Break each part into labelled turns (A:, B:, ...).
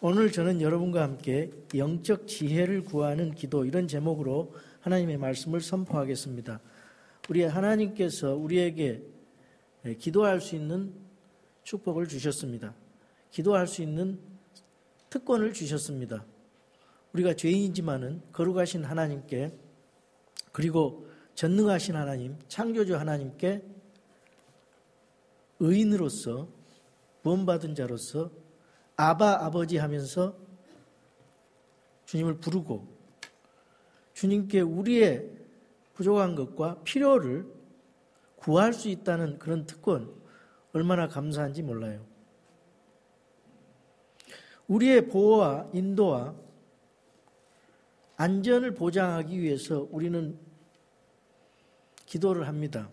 A: 오늘 저는 여러분과 함께 영적 지혜를 구하는 기도, 이런 제목으로 하나님의 말씀을 선포하겠습니다. 우리 하나님께서 우리에게 기도할 수 있는 축복을 주셨습니다. 기도할 수 있는 특권을 주셨습니다. 우리가 죄인이지만은 거룩하신 하나님께, 그리고 전능하신 하나님, 창조주 하나님께 의인으로서, 구원받은 자로서 아바 아버지 하면서 주님을 부르고 주님께 우리의 부족한 것과 필요를 구할 수 있다는 그런 특권, 얼마나 감사한지 몰라요. 우리의 보호와 인도와 안전을 보장하기 위해서 우리는 기도를 합니다.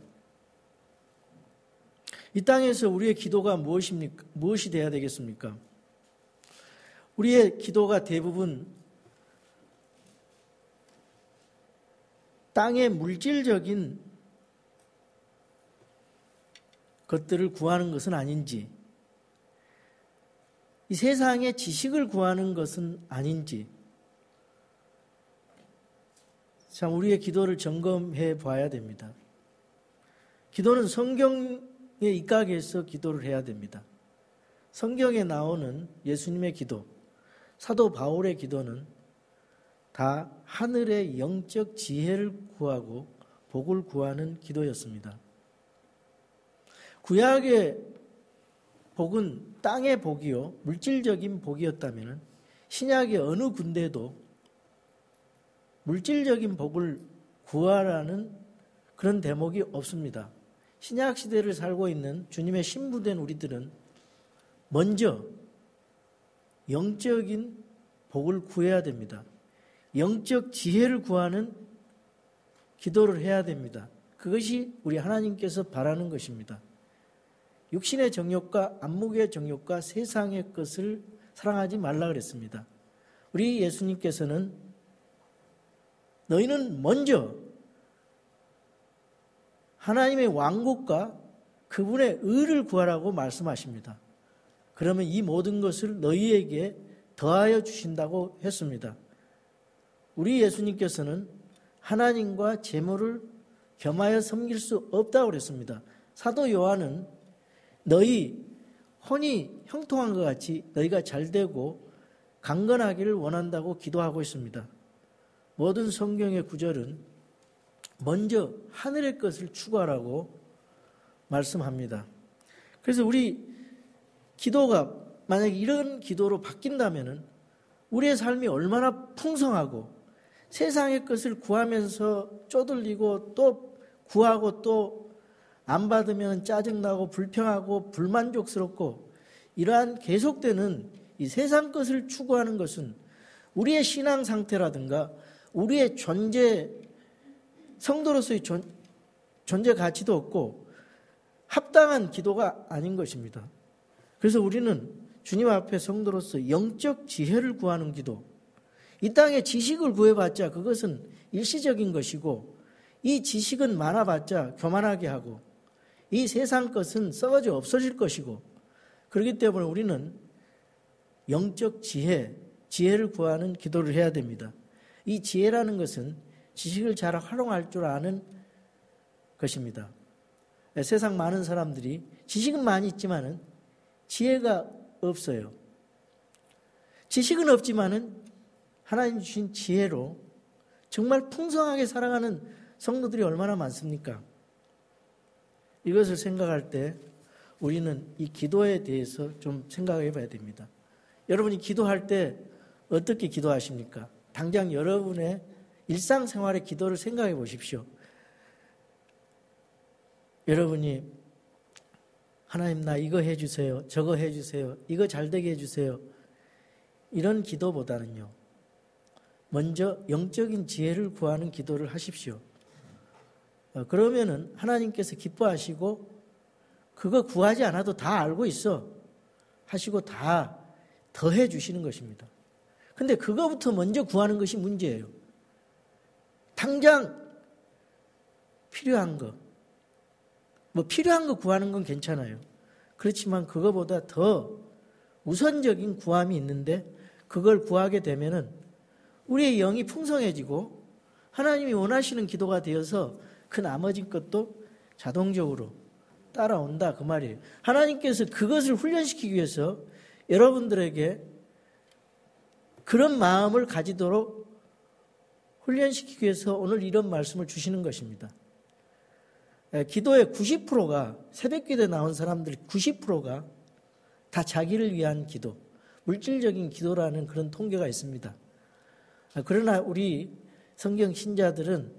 A: 이 땅에서 우리의 기도가 무엇입니까? 무엇이 되어야 되겠습니까? 우리의 기도가 대부분 땅의 물질적인 것들을 구하는 것은 아닌지, 이 세상의 지식을 구하는 것은 아닌지, 참 우리의 기도를 점검해 봐야 됩니다. 기도는 성경에 입각해서 기도를 해야 됩니다. 성경에 나오는 예수님의 기도, 사도 바울의 기도는 다 하늘의 영적 지혜를 구하고 복을 구하는 기도였습니다. 구약의 복은 땅의 복이요, 물질적인 복이었다면 신약의 어느 군데도 물질적인 복을 구하라는 그런 대목이 없습니다. 신약 시대를 살고 있는 주님의 신부된 우리들은 먼저 영적인 복을 구해야 됩니다. 영적 지혜를 구하는 기도를 해야 됩니다. 그것이 우리 하나님께서 바라는 것입니다. 육신의 정욕과 안목의 정욕과 세상의 것을 사랑하지 말라 그랬습니다. 우리 예수님께서는 너희는 먼저 하나님의 왕국과 그분의 의를 구하라고 말씀하십니다. 그러면 이 모든 것을 너희에게 더하여 주신다고 했습니다. 우리 예수님께서는 하나님과 재물을 겸하여 섬길 수 없다고 그랬습니다. 사도 요한은 너희 혼이 형통한 것 같이 너희가 잘되고 강건하기를 원한다고 기도하고 있습니다. 모든 성경의 구절은 먼저 하늘의 것을 추구하라고 말씀합니다. 그래서 우리 기도가 만약에 이런 기도로 바뀐다면 우리의 삶이 얼마나 풍성하고 세상의 것을 구하면서 쪼들리고 또 구하고 또 안 받으면 짜증나고 불평하고 불만족스럽고, 이러한 계속되는 이 세상 것을 추구하는 것은 우리의 신앙 상태라든가 우리의 존재, 성도로서의 존재 가치도 없고 합당한 기도가 아닌 것입니다. 그래서 우리는 주님 앞에 성도로서 영적 지혜를 구하는 기도, 이 땅에 지식을 구해봤자 그것은 일시적인 것이고 이 지식은 많아봤자 교만하게 하고 이 세상 것은 썩어져 없어질 것이고, 그렇기 때문에 우리는 영적 지혜를 구하는 기도를 해야 됩니다. 이 지혜라는 것은 지식을 잘 활용할 줄 아는 것입니다. 세상 많은 사람들이 지식은 많이 있지만은 지혜가 없어요. 지식은 없지만은 하나님 주신 지혜로 정말 풍성하게 살아가는 성도들이 얼마나 많습니까? 이것을 생각할 때 우리는 이 기도에 대해서 좀 생각해 봐야 됩니다. 여러분이 기도할 때 어떻게 기도하십니까? 당장 여러분의 일상생활의 기도를 생각해 보십시오. 여러분이 하나님 나 이거 해주세요, 저거 해주세요, 이거 잘되게 해주세요, 이런 기도보다는요, 먼저 영적인 지혜를 구하는 기도를 하십시오. 그러면은 하나님께서 기뻐하시고 그거 구하지 않아도 다 알고 있어 하시고 다 더해 주시는 것입니다. 근데 그거부터 먼저 구하는 것이 문제예요. 당장 필요한 거, 필요한 거 구하는 건 괜찮아요. 그렇지만 그거보다 더 우선적인 구함이 있는데 그걸 구하게 되면은 우리의 영이 풍성해지고 하나님이 원하시는 기도가 되어서 그 나머진 것도 자동적으로 따라온다 그 말이에요. 하나님께서 그것을 훈련시키기 위해서 여러분들에게 그런 마음을 가지도록 훈련시키기 위해서 오늘 이런 말씀을 주시는 것입니다. 기도의 90%가 새벽기도에 나온 사람들 90%가 다 자기를 위한 기도, 물질적인 기도라는 그런 통계가 있습니다. 그러나 우리 성경 신자들은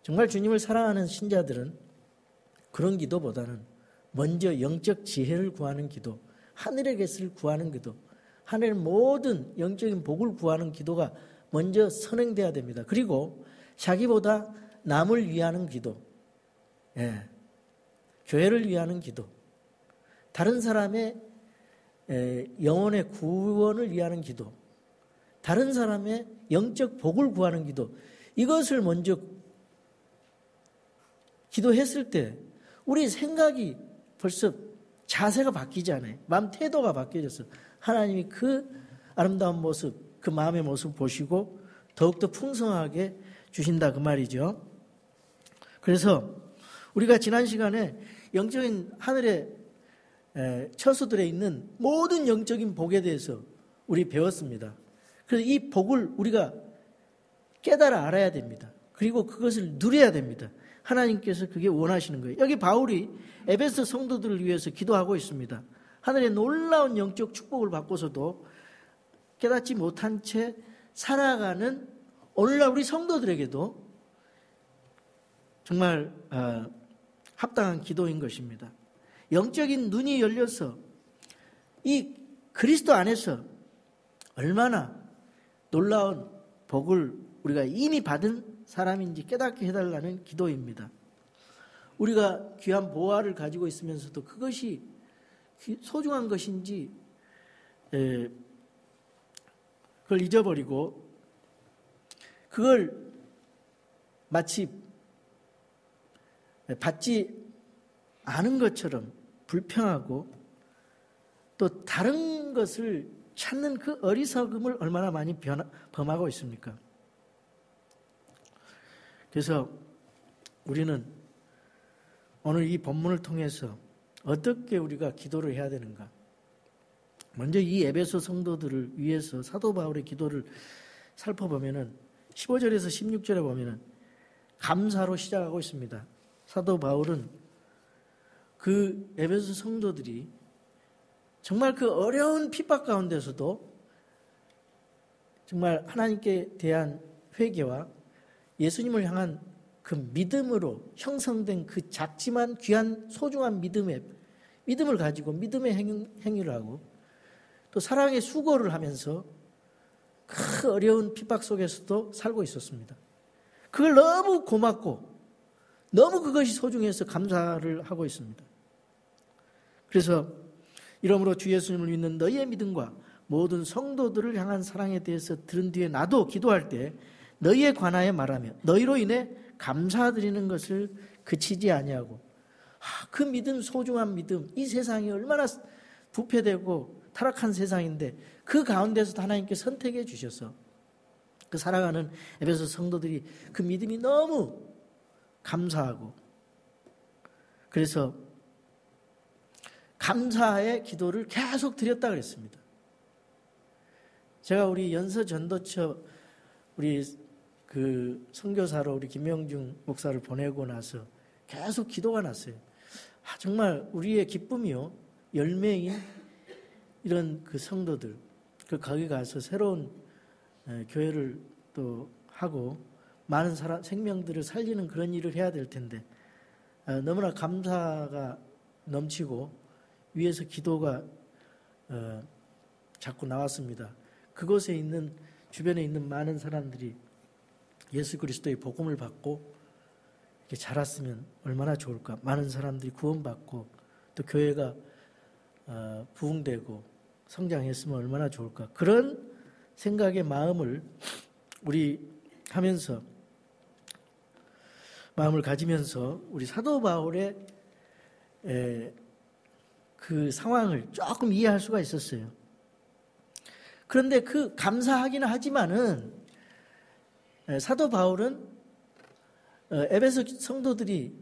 A: 정말 주님을 사랑하는 신자들은 그런 기도보다는 먼저 영적 지혜를 구하는 기도, 하늘의 것을 구하는 기도, 하늘의 모든 영적인 복을 구하는 기도가 먼저 선행돼야 됩니다. 그리고 자기보다 남을 위하는 기도, 교회를 위하는 기도, 다른 사람의 영혼의 구원을 위하는 기도, 다른 사람의 영적 복을 구하는 기도, 이것을 먼저 기도했을 때 우리 생각이 벌써 자세가 바뀌지 않아요. 마음 태도가 바뀌어졌어. 하나님이 그 아름다운 모습, 그 마음의 모습 보시고 더욱더 풍성하게 주신다 그 말이죠. 그래서 우리가 지난 시간에 영적인 하늘의 처소들에 있는 모든 영적인 복에 대해서 우리 배웠습니다. 그래서 이 복을 우리가 깨달아 알아야 됩니다. 그리고 그것을 누려야 됩니다. 하나님께서 그게 원하시는 거예요. 여기 바울이 에베소 성도들을 위해서 기도하고 있습니다. 하늘의 놀라운 영적 축복을 받고서도 깨닫지 못한 채 살아가는 오늘날 우리 성도들에게도 정말 합당한 기도인 것입니다. 영적인 눈이 열려서 이 그리스도 안에서 얼마나 놀라운 복을 우리가 이미 받은 사람인지 깨닫게 해달라는 기도입니다. 우리가 귀한 보화를 가지고 있으면서도 그것이 소중한 것인지 그걸 잊어버리고 그걸 마치 받지 않은 것처럼 불평하고 또 다른 것을 찾는 그 어리석음을 얼마나 많이 범하고 있습니까? 그래서 우리는 오늘 이 본문을 통해서 어떻게 우리가 기도를 해야 되는가? 먼저 이 에베소 성도들을 위해서 사도 바울의 기도를 살펴보면은 15절에서 16절에 보면은 감사로 시작하고 있습니다. 사도 바울은 그 에베소 성도들이 정말 그 어려운 핍박 가운데서도 정말 하나님께 대한 회개와 예수님을 향한 그 믿음으로 형성된 그 작지만 귀한 소중한 믿음을 가지고 믿음의 행위를 하고 또 사랑의 수고를 하면서 그 어려운 핍박 속에서도 살고 있었습니다. 그걸 너무 고맙고 너무 그것이 소중해서 감사를 하고 있습니다. 그래서 이러므로 주 예수님을 믿는 너희의 믿음과 모든 성도들을 향한 사랑에 대해서 들은 뒤에 나도 기도할 때 너희에 관하여 말하며 너희로 인해 감사드리는 것을 그치지 아니하고 그 믿음, 소중한 믿음, 이 세상이 얼마나 부패되고 타락한 세상인데 그 가운데서도 하나님께 선택해 주셔서 그 살아가는 에베소 성도들이 그 믿음이 너무 감사하고 그래서 감사의 기도를 계속 드렸다 그랬습니다. 제가 우리 연서 전도처 우리 그 선교사로 우리 김명중 목사를 보내고 나서 계속 기도가 났어요. 정말 우리의 기쁨이요 열매인 이런 그 성도들 거기 가서 새로운 교회를 또 하고 많은 사람 생명들을 살리는 그런 일을 해야 될 텐데 너무나 감사가 넘치고 위에서 기도가 자꾸 나왔습니다. 그곳에 있는 주변에 있는 많은 사람들이 예수 그리스도의 복음을 받고 이렇게 자랐으면 얼마나 좋을까. 많은 사람들이 구원받고 또 교회가 부흥되고 성장했으면 얼마나 좋을까. 그런 생각의 마음을 우리 하면서 마음을 가지면서 우리 사도 바울의 그 상황을 조금 이해할 수가 있었어요. 그런데 그 감사하기는 하지만은 사도 바울은 에베소 성도들이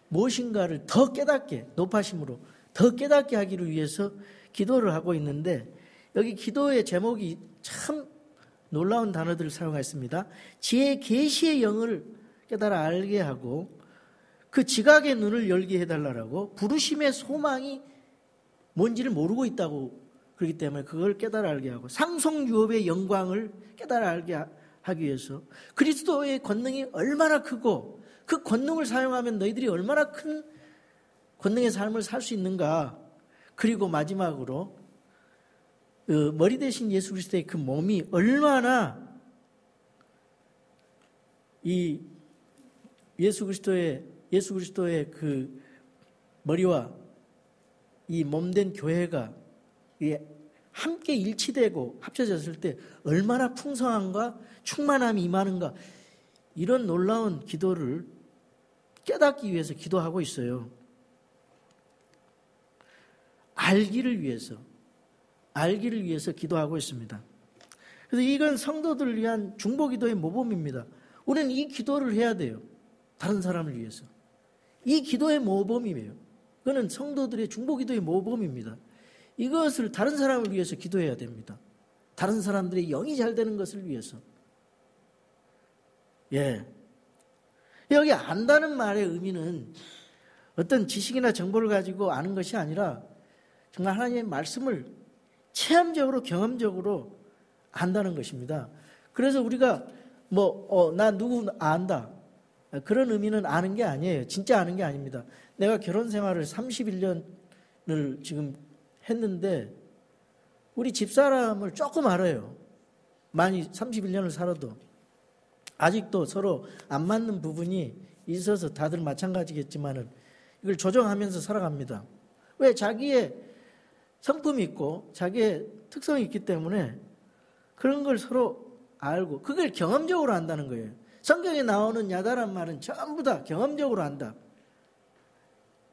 A: 무엇인가를 더 깨닫게, 높아심으로 더 깨닫게 하기를 위해서 기도를 하고 있는데, 여기 기도의 제목이 참 놀라운 단어들을 사용했습니다. 지혜의 계시의 영을 깨달아 알게 하고 그 지각의 눈을 열게 해달라고, 부르심의 소망이 뭔지를 모르고 있다고, 그렇기 때문에 그걸 깨달아 알게 하고, 상속유업의 영광을 깨달아 알게 하기 위해서 그리스도의 권능이 얼마나 크고 그 권능을 사용하면 너희들이 얼마나 큰 권능의 삶을 살 수 있는가. 그리고 마지막으로 머리 대신 예수 그리스도의 그 몸이 얼마나 이 예수 그리스도의 그 머리와 이 몸된 교회가 함께 일치되고 합쳐졌을 때 얼마나 풍성함과 충만함이 임하는가, 이런 놀라운 기도를 깨닫기 위해서 기도하고 있어요. 알기를 위해서 기도하고 있습니다. 그래서 이건 성도들을 위한 중보기도의 모범입니다. 우리는 이 기도를 해야 돼요. 다른 사람을 위해서. 이 기도의 모범이에요. 그거는 성도들의 중보기도의 모범입니다. 이것을 다른 사람을 위해서 기도해야 됩니다. 다른 사람들의 영이 잘 되는 것을 위해서. 여기 안다는 말의 의미는 어떤 지식이나 정보를 가지고 아는 것이 아니라 정말 하나님의 말씀을 체험적으로, 경험적으로 안다는 것입니다. 그래서 우리가 나 누구 안다, 그런 의미는 아는 게 아니에요. 진짜 아는 게 아닙니다. 내가 결혼 생활을 31년을 지금 했는데 우리 집사람을 조금 알아요. 많이 31년을 살아도 아직도 서로 안 맞는 부분이 있어서 다들 마찬가지겠지만은 이걸 조정하면서 살아갑니다. 왜? 자기의 성품이 있고 자기의 특성이 있기 때문에 그런 걸 서로 알고 그걸 경험적으로 안다는 거예요. 성경에 나오는 야다란 말은 전부 다 경험적으로 안다.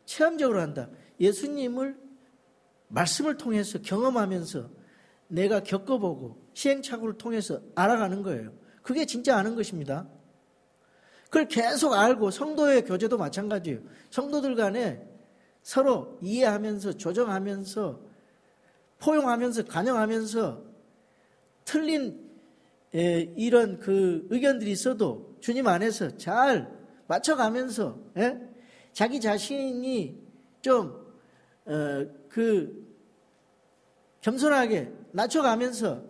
A: 체험적으로 한다. 예수님을 말씀을 통해서 경험하면서 내가 겪어보고 시행착오를 통해서 알아가는 거예요. 그게 진짜 아는 것입니다. 그걸 계속 알고, 성도의 교제도 마찬가지예요. 성도들 간에 서로 이해하면서 조정하면서 포용하면서 간영하면서 틀린 이런 그 의견들이 있어도 주님 안에서 잘 맞춰가면서 자기 자신이 좀 겸손하게 낮춰가면서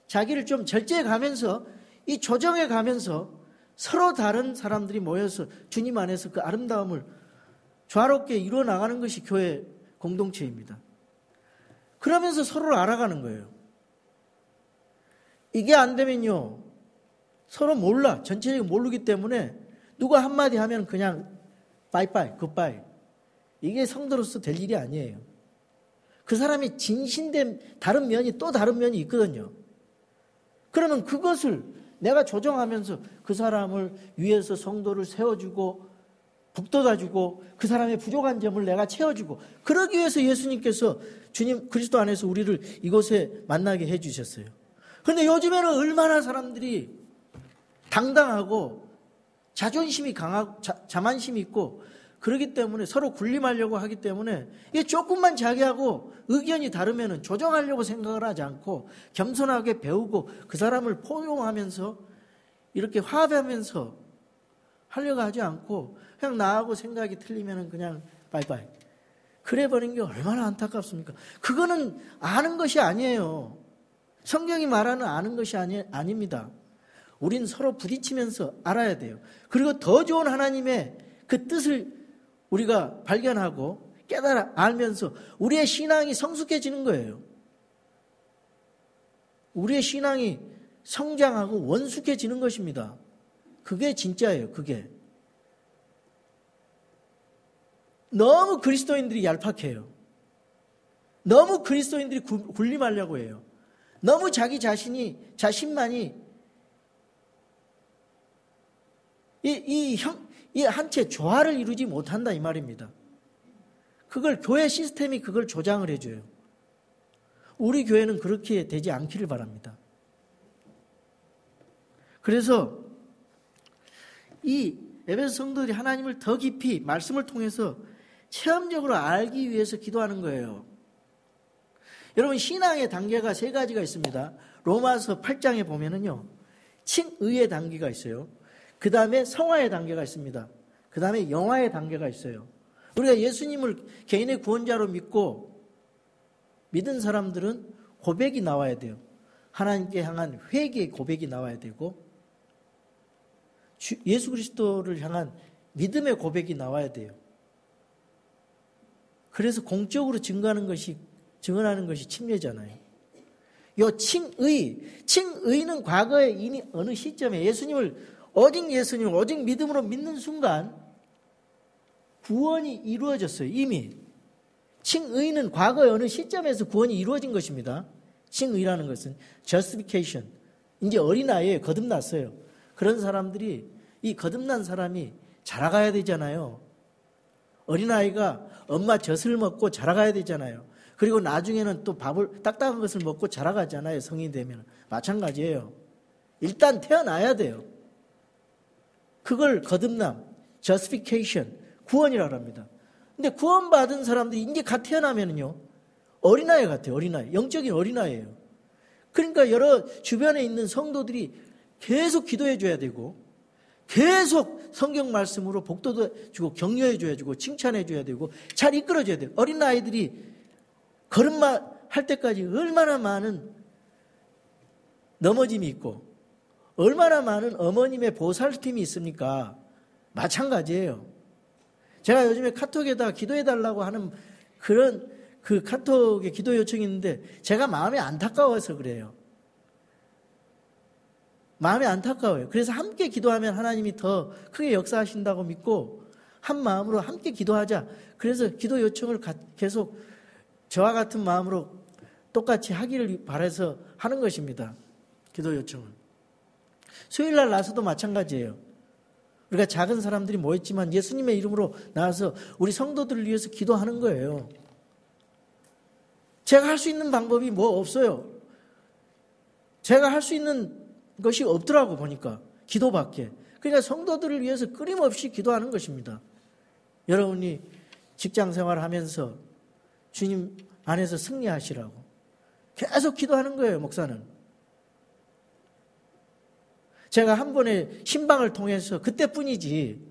A: 자기를 좀 절제해가면서 이 조정해가면서 서로 다른 사람들이 모여서 주님 안에서 그 아름다움을 조화롭게 이루어 나가는 것이 교회 공동체입니다. 그러면서 서로를 알아가는 거예요. 이게 안 되면요, 서로 몰라. 전체적으로 모르기 때문에 누가 한마디 하면 그냥 바이바이, 굿바이. 이게 성도로서 될 일이 아니에요. 그 사람이 진신된 다른 면이 또 다른 면이 있거든요. 그러면 그것을 내가 조정하면서 그 사람을 위해서 성도를 세워주고 북돋아주고 그 사람의 부족한 점을 내가 채워주고, 그러기 위해서 예수님께서 주님 그리스도 안에서 우리를 이곳에 만나게 해주셨어요. 그런데 요즘에는 얼마나 사람들이 당당하고 자존심이 강하고 자만심이 있고 그러기 때문에 서로 군림하려고 하기 때문에 이게 조금만 자기하고 의견이 다르면 조정하려고 생각을 하지 않고 겸손하게 배우고 그 사람을 포용하면서 이렇게 화합하면서 하려고 하지 않고 그냥 나하고 생각이 틀리면 그냥 바이바이. 그래 버린 게 얼마나 안타깝습니까? 그거는 아는 것이 아니에요. 성경이 말하는 아는 것이 아닙니다. 우린 서로 부딪히면서 알아야 돼요. 그리고 더 좋은 하나님의 그 뜻을 우리가 발견하고 깨달아 알면서 우리의 신앙이 성숙해지는 거예요. 우리의 신앙이 성장하고 원숙해지는 것입니다. 그게 진짜예요. 그게. 너무 그리스도인들이 얄팍해요. 너무 그리스도인들이 군림하려고 해요. 너무 자신만이 이 한채 조화를 이루지 못한다 이 말입니다. 그걸 교회 시스템이 그걸 조장을 해줘요. 우리 교회는 그렇게 되지 않기를 바랍니다. 그래서 이 에베소 성도들이 하나님을 더 깊이 말씀을 통해서 체험적으로 알기 위해서 기도하는 거예요. 여러분, 신앙의 단계가 3가지가 있습니다. 로마서 8장에 보면은요, 칭의의 단계가 있어요. 그 다음에 성화의 단계가 있습니다. 그 다음에 영화의 단계가 있어요. 우리가 예수님을 개인의 구원자로 믿고 믿은 사람들은 고백이 나와야 돼요. 하나님께 향한 회개의 고백이 나와야 되고, 예수 그리스도를 향한 믿음의 고백이 나와야 돼요. 그래서 공적으로 증거하는 것이 침례잖아요. 요 칭의는 과거에 이미 어느 시점에 예수님을 오직 믿음으로 믿는 순간 구원이 이루어졌어요. 이미. 칭의는 과거의 어느 시점에서 구원이 이루어진 것입니다. 칭의라는 것은 justification. 이제 어린아이에 거듭났어요. 그런 사람들이, 이 거듭난 사람이 자라가야 되잖아요. 어린아이가 엄마 젖을 먹고 자라가야 되잖아요. 그리고 나중에는 또 밥을 딱딱한 것을 먹고 자라가잖아요. 성인이 되면. 마찬가지예요. 일단 태어나야 돼요. 그걸 거듭남, justification, 구원이라고 합니다. 근데 구원받은 사람들이 이제 갓 태어나면은요, 어린아이 같아요. 어린아이. 영적인 어린아이예요. 그러니까 여러 주변에 있는 성도들이 계속 기도해 줘야 되고, 계속 성경 말씀으로 복도도 주고, 격려해 줘야 되고, 칭찬해 줘야 되고, 잘 이끌어 줘야 돼요. 어린아이들이 걸음마 할 때까지 얼마나 많은 넘어짐이 있고, 얼마나 많은 어머님의 보살핌이 있습니까? 마찬가지예요. 제가 요즘에 카톡에다 기도해달라고 하는 그런 그 카톡에 기도 요청이 있는데, 제가 마음이 안타까워서 그래요. 마음이 안타까워요. 그래서 함께 기도하면 하나님이 더 크게 역사하신다고 믿고 한 마음으로 함께 기도하자. 그래서 기도 요청을 계속 저와 같은 마음으로 똑같이 하기를 바라서 하는 것입니다. 기도 요청을. 수요일날 나서도 마찬가지예요. 우리가 작은 사람들이 모였지만 예수님의 이름으로 나와서 우리 성도들을 위해서 기도하는 거예요. 제가 할 수 있는 방법이 뭐 없어요. 제가 할 수 있는 것이 없더라고 보니까. 기도밖에. 그러니까 성도들을 위해서 끊임없이 기도하는 것입니다. 여러분이 직장 생활하면서 주님 안에서 승리하시라고 계속 기도하는 거예요. 목사는. 제가 한 번의 신방을 통해서 그때뿐이지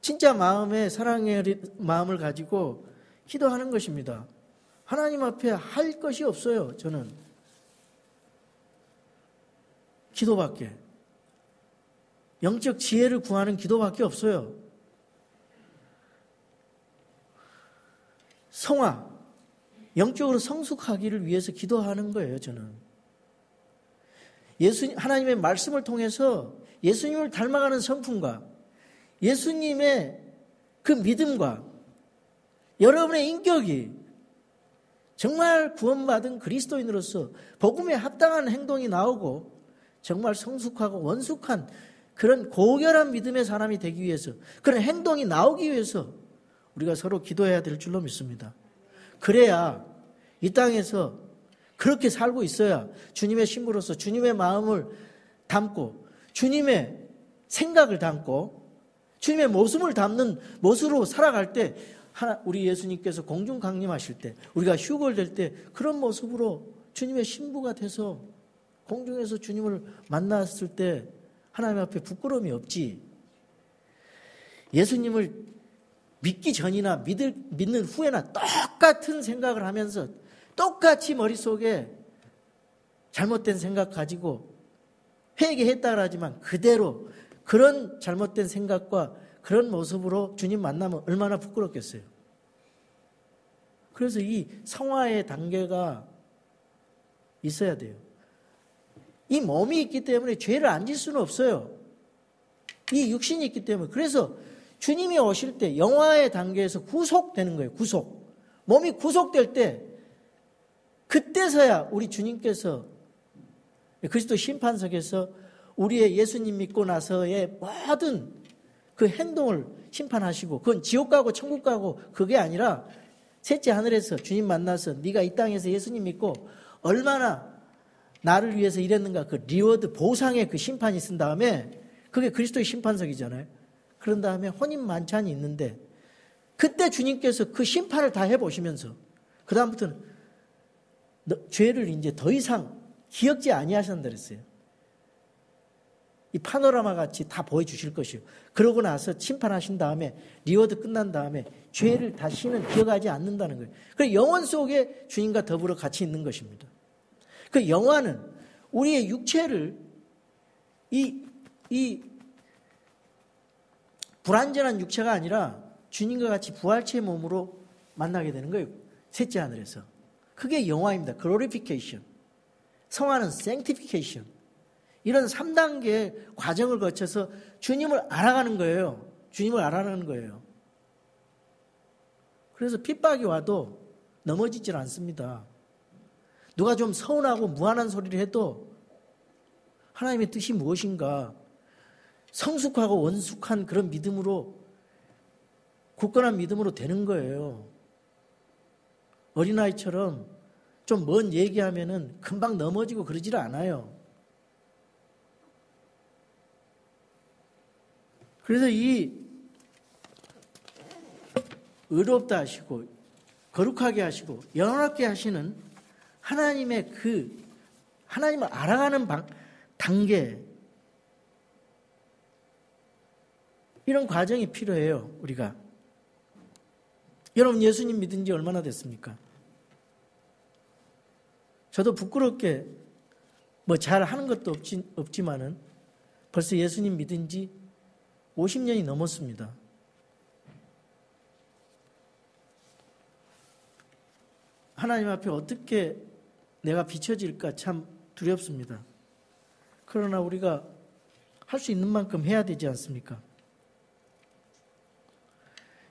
A: 진짜 마음에 사랑의 마음을 가지고 기도하는 것입니다. 하나님 앞에 할 것이 없어요. 저는 기도밖에. 영적 지혜를 구하는 기도밖에 없어요. 성화, 영적으로 성숙하기를 위해서 기도하는 거예요. 저는 하나님의 말씀을 통해서 예수님을 닮아가는 성품과 예수님의 그 믿음과 여러분의 인격이 정말 구원받은 그리스도인으로서 복음에 합당한 행동이 나오고 정말 성숙하고 원숙한 그런 고결한 믿음의 사람이 되기 위해서, 그런 행동이 나오기 위해서 우리가 서로 기도해야 될 줄로 믿습니다. 그래야 이 땅에서 그렇게 살고 있어야 주님의 신부로서 주님의 마음을 담고 주님의 생각을 담고 주님의 모습을 담는 모습으로 살아갈 때, 우리 예수님께서 공중 강림하실 때, 우리가 휴거될 때 그런 모습으로 주님의 신부가 돼서 공중에서 주님을 만났을 때 하나님 앞에 부끄러움이 없지. 예수님을 믿기 전이나 믿는 후에나 똑같은 생각을 하면서 똑같이 머릿속에 잘못된 생각 가지고 회개했다 하지만 그대로 그런 잘못된 생각과 그런 모습으로 주님 만나면 얼마나 부끄럽겠어요. 그래서 이 성화의 단계가 있어야 돼요. 이 몸이 있기 때문에 죄를 안 질 수는 없어요. 이 육신이 있기 때문에. 그래서 주님이 오실 때 영화의 단계에서 구속되는 거예요. 구속. 몸이 구속될 때 그때서야 우리 주님께서 그리스도 심판석에서 우리의 예수님 믿고 나서의 모든 그 행동을 심판하시고, 그건 지옥 가고 천국 가고 그게 아니라 셋째 하늘에서 주님 만나서 네가 이 땅에서 예수님 믿고 얼마나 나를 위해서 일했는가 그 리워드 보상의 그 심판이 있은 다음에 그게 그리스도의 심판석이잖아요. 그런 다음에 혼인 만찬이 있는데 그때 주님께서 그 심판을 다 해보시면서 그 다음부터는 죄를 이제 더 이상 기억지 아니하신다 그랬어요. 이 파노라마 같이 다 보여주실 것이요. 그러고 나서 심판하신 다음에 리워드 끝난 다음에 죄를 다시는 기억하지 않는다는 거예요. 그래서 영원 속에 주님과 더불어 같이 있는 것입니다. 그 영화는 우리의 육체를 이 불완전한 육체가 아니라 주님과 같이 부활체의 몸으로 만나게 되는 거예요. 셋째 하늘에서. 그게 영화입니다. 글로리피케이션. 성화는 sanctification. 이런 3단계의 과정을 거쳐서 주님을 알아가는 거예요. 주님을 알아가는 거예요. 그래서 핍박이 와도 넘어지질 않습니다. 누가 좀 서운하고 무한한 소리를 해도 하나님의 뜻이 무엇인가 성숙하고 원숙한 그런 믿음으로 굳건한 믿음으로 되는 거예요. 어린아이처럼 좀 먼 얘기하면은 금방 넘어지고 그러지를 않아요. 그래서 이 의롭다 하시고 거룩하게 하시고 영원하게 하시는 하나님의 하나님을 알아가는 단계 이런 과정이 필요해요. 우리가. 여러분 예수님 믿은 지 얼마나 됐습니까? 저도 부끄럽게 뭐 잘하는 것도 없지만은 벌써 예수님 믿은 지 50년이 넘었습니다. 하나님 앞에 어떻게 내가 비춰질까 참 두렵습니다. 그러나 우리가 할 수 있는 만큼 해야 되지 않습니까?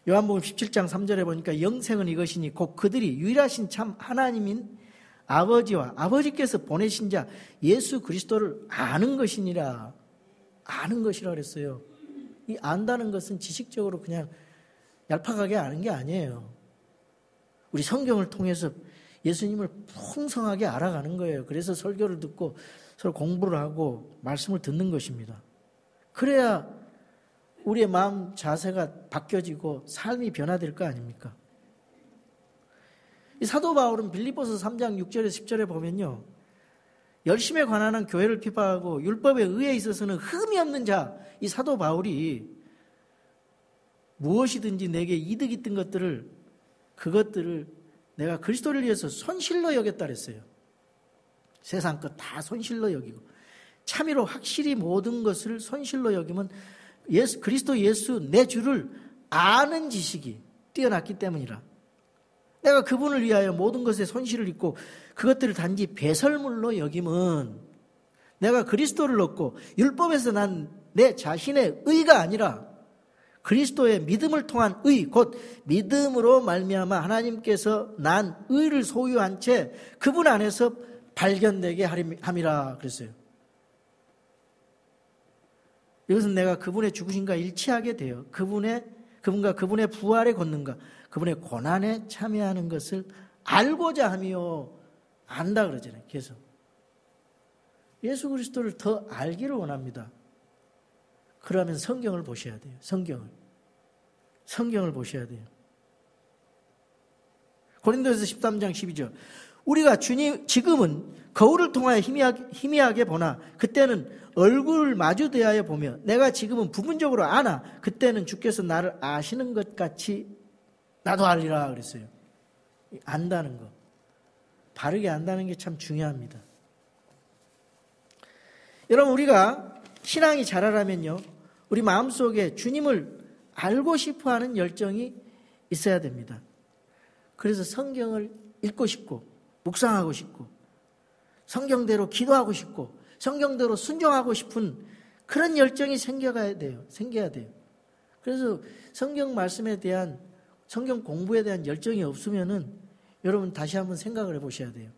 A: 요한복음 17장 3절에 보니까 영생은 이것이니 곧 그들이 유일하신 참 하나님인 아버지와 아버지께서 보내신 자 예수 그리스도를 아는 것이니라. 아는 것이라 그랬어요. 이 안다는 것은 지식적으로 그냥 얄팍하게 아는 게 아니에요. 우리 성경을 통해서 예수님을 풍성하게 알아가는 거예요. 그래서 설교를 듣고 서로 공부를 하고 말씀을 듣는 것입니다. 그래야 우리의 마음 자세가 바뀌어지고 삶이 변화될 거 아닙니까? 이 사도 바울은 빌립보서 3장 6절에 10절에 보면요. 열심에 관한 한 교회를 핍박하고 율법의 의에 있어서는 흠이 없는 자, 이 사도 바울이 무엇이든지 내게 이득 있던 그것들을 내가 그리스도를 위해서 손실로 여겼다 그랬어요. 세상 것 다 손실로 여기고 참으로 확실히 모든 것을 손실로 여기면 그리스도 예수 내 주를 아는 지식이 뛰어났기 때문이라. 내가 그분을 위하여 모든 것에 손실을 입고 그것들을 단지 배설물로 여김은 내가 그리스도를 얻고 율법에서 난 내 자신의 의가 아니라 그리스도의 믿음을 통한 의, 곧 믿음으로 말미암아 하나님께서 난 의를 소유한 채 그분 안에서 발견되게 함이라 그랬어요. 이것은 내가 그분의 죽으심과 일치하게 되어 그분과 그분의 부활의 권능과 그분의 고난에 참여하는 것을 알고자 하며 안다 그러잖아요. 계속. 예수 그리스도를 더 알기를 원합니다. 그러면 성경을 보셔야 돼요. 성경을 보셔야 돼요. 고린도서 13장 12절. 우리가 지금은 거울을 통하여 희미하게 보나 그때는 얼굴을 마주 대하여 보며 내가 지금은 부분적으로 아나 그때는 주께서 나를 아시는 것 같이 나도 알리라 그랬어요. 안다는 거. 바르게 안다는 게 참 중요합니다. 여러분 우리가 신앙이 자라려면요. 우리 마음속에 주님을 알고 싶어하는 열정이 있어야 됩니다. 그래서 성경을 읽고 싶고 묵상하고 싶고 성경대로 기도하고 싶고 성경대로 순종하고 싶은 그런 열정이 생겨야 돼요. 그래서 성경 말씀에 대한 성경 공부에 대한 열정이 없으면은 여러분 다시 한번 생각을 해보셔야 돼요.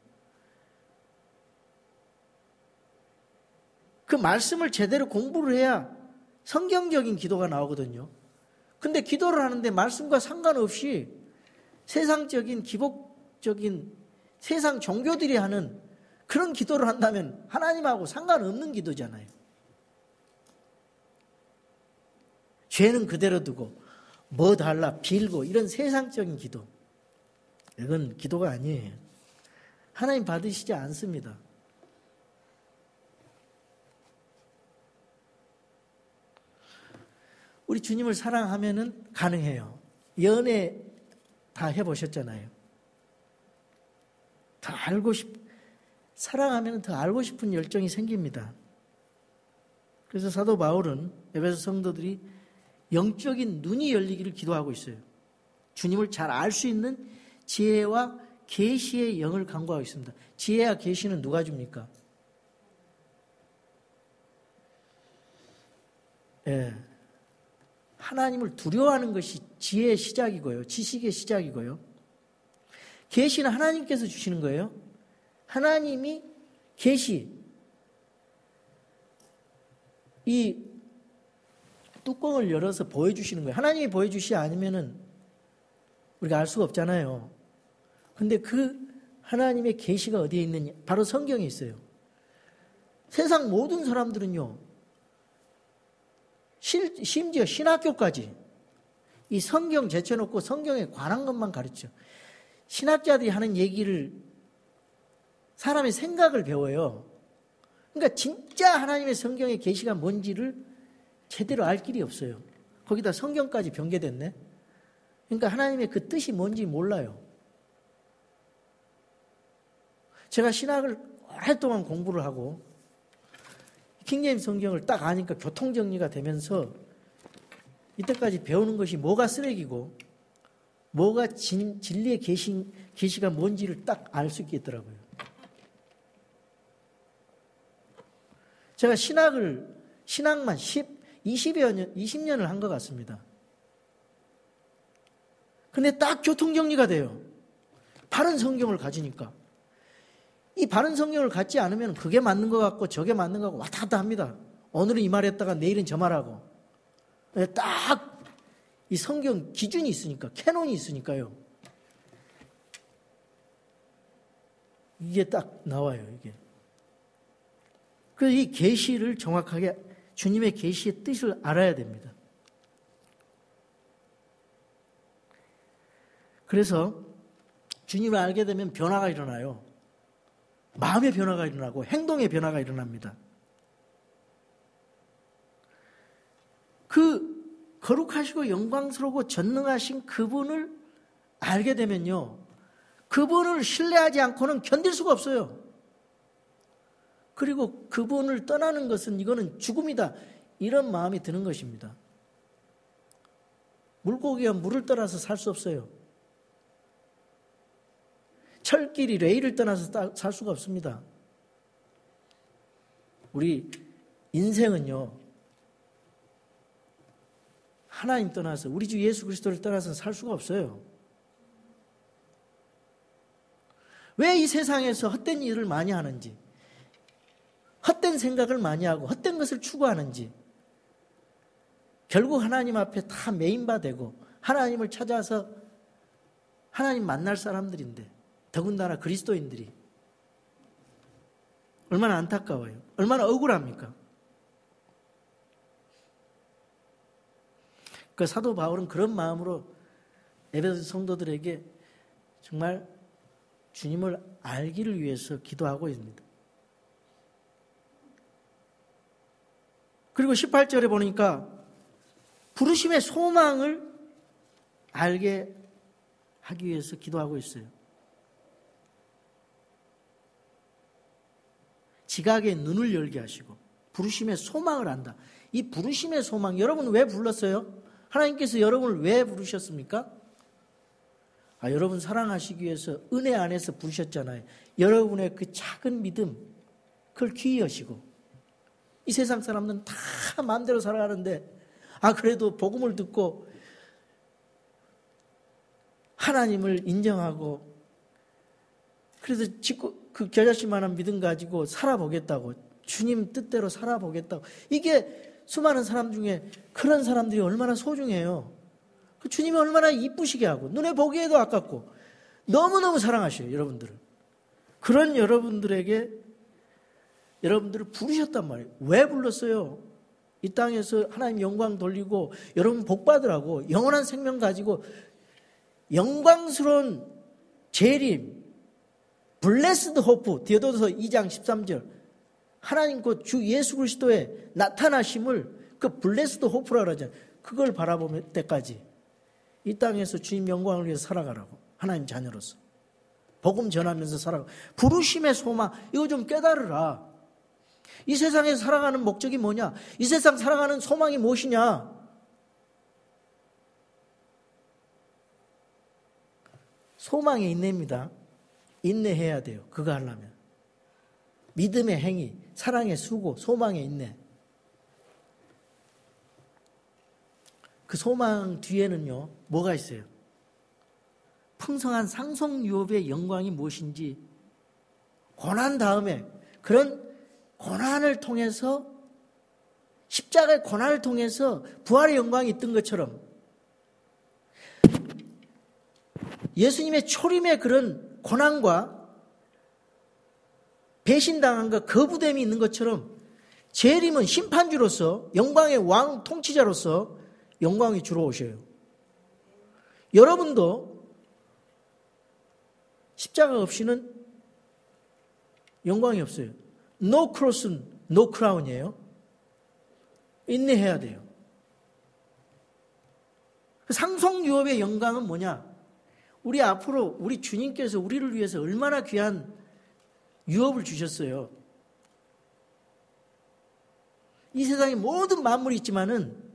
A: 그 말씀을 제대로 공부를 해야 성경적인 기도가 나오거든요. 근데 기도를 하는데 말씀과 상관없이 세상적인 기복적인 세상 종교들이 하는 그런 기도를 한다면 하나님하고 상관없는 기도잖아요. 죄는 그대로 두고 뭐 달라 빌고 이런 세상적인 기도, 이건 기도가 아니에요. 하나님 받으시지 않습니다. 우리 주님을 사랑하면은 가능해요. 연애 다 해보셨잖아요. 사랑하면 더 알고 싶은 열정이 생깁니다. 그래서 사도 바울은 에베소 성도들이 영적인 눈이 열리기를 기도하고 있어요. 주님을 잘 알 수 있는 지혜와 계시의 영을 간구하고 있습니다. 지혜와 계시는 누가 줍니까? 예. 하나님을 두려워하는 것이 지혜의 시작이고요. 지식의 시작이고요. 계시는 하나님께서 주시는 거예요. 하나님이 계시, 이 뚜껑을 열어서 보여주시는 거예요. 하나님이 보여주시 아니면은 우리가 알 수가 없잖아요. 근데 그 하나님의 계시가 어디에 있느냐? 바로 성경에 있어요. 세상 모든 사람들은요, 심지어 신학교까지 이 성경 제쳐놓고 성경에 관한 것만 가르쳐. 신학자들이 하는 얘기를 사람의 생각을 배워요. 그러니까 진짜 하나님의 성경의 계시가 뭔지를 제대로 알 길이 없어요. 거기다 성경까지 변개됐네. 그러니까 하나님의 그 뜻이 뭔지 몰라요. 제가 신학을 오랫동안 공부를 하고 킹제임스 성경을 딱 아니까 교통정리가 되면서 이때까지 배우는 것이 뭐가 쓰레기고 뭐가 진리의 계시가 뭔지를 딱 알 수 있겠더라고요. 제가 신학만 20년을 한 것 같습니다. 근데 딱 교통정리가 돼요. 바른 성경을 가지니까. 이 바른 성경을 갖지 않으면 그게 맞는 것 같고 저게 맞는 것 같고 왔다 갔다 합니다. 오늘은 이 말 했다가 내일은 저 말하고. 딱 이 성경 기준이 있으니까, 캐논이 있으니까요. 이게 딱 나와요, 이게. 그래서 이 계시를 정확하게 주님의 계시의 뜻을 알아야 됩니다. 그래서 주님을 알게 되면 변화가 일어나요. 마음의 변화가 일어나고 행동의 변화가 일어납니다. 그 거룩하시고 영광스러우고 전능하신 그분을 알게 되면요, 그분을 신뢰하지 않고는 견딜 수가 없어요. 그리고 그분을 떠나는 것은 이거는 죽음이다, 이런 마음이 드는 것입니다. 물고기가 물을 떠나서 살 수 없어요. 철길이 레일을 떠나서 살 수가 없습니다. 우리 인생은요, 하나님 떠나서, 우리 주 예수 그리스도를 떠나서 살 수가 없어요. 왜 이 세상에서 헛된 일을 많이 하는지, 헛된 생각을 많이 하고 헛된 것을 추구하는지, 결국 하나님 앞에 다 메인바되고 하나님을 찾아서 하나님 만날 사람들인데, 더군다나 그리스도인들이 얼마나 안타까워요. 얼마나 억울합니까? 그 사도 바울은 그런 마음으로 에베소 성도들에게 정말 주님을 알기를 위해서 기도하고 있습니다. 그리고 18절에 보니까 부르심의 소망을 알게 하기 위해서 기도하고 있어요. 지각의 눈을 열게 하시고 부르심의 소망을 안다. 이 부르심의 소망, 여러분 왜 불렀어요? 하나님께서 여러분을 왜 부르셨습니까? 여러분 사랑하시기 위해서 은혜 안에서 부르셨잖아요. 여러분의 그 작은 믿음, 그걸 귀히 여시고. 이 세상 사람들은 다 마음대로 살아가는데, 그래도 복음을 듣고 하나님을 인정하고, 그래서 그 겨자씨만한 믿음 가지고 살아보겠다고, 주님 뜻대로 살아보겠다고. 이게 수많은 사람 중에 그런 사람들이 얼마나 소중해요. 그 주님이 얼마나 이쁘시게 하고 눈에 보기에도 아깝고 너무너무 사랑하셔요, 여러분들을. 그런 여러분들에게 여러분들을 부르셨단 말이에요. 왜 불렀어요? 이 땅에서 하나님 영광 돌리고 여러분 복 받으라고, 영원한 생명 가지고 영광스러운 재림, 블레스드 호프, 디오도서 2장 13절, 하나님 그 주 예수 그리스도의 나타나심을 그 블레스드 호프라 그러잖아요. 그걸 바라볼 때까지 이 땅에서 주님 영광을 위해서 살아가라고, 하나님 자녀로서 복음 전하면서 살아가. 부르심의 소망, 이거 좀 깨달으라. 이 세상에서 살아가는 목적이 뭐냐? 이 세상 살아가는 소망이 무엇이냐? 소망의 인내입니다. 인내해야 돼요. 그거 하려면. 믿음의 행위, 사랑의 수고, 소망의 인내. 그 소망 뒤에는요, 뭐가 있어요? 풍성한 상속 유업의 영광이 무엇인지, 고난 다음에 그런 고난을 통해서, 십자가의 고난을 통해서 부활의 영광이 있던 것처럼 예수님의 초림의 그런 고난과 배신당함과 거부됨이 있는 것처럼 재림은 심판주로서, 영광의 왕 통치자로서 영광이 주로 오셔요. 여러분도 십자가 없이는 영광이 없어요. No cross는 no crown이에요. 인내해야 돼요. 상속유업의 영광은 뭐냐? 우리 앞으로 우리 주님께서 우리를 위해서 얼마나 귀한 유업을 주셨어요. 이 세상에 모든 만물이 있지만은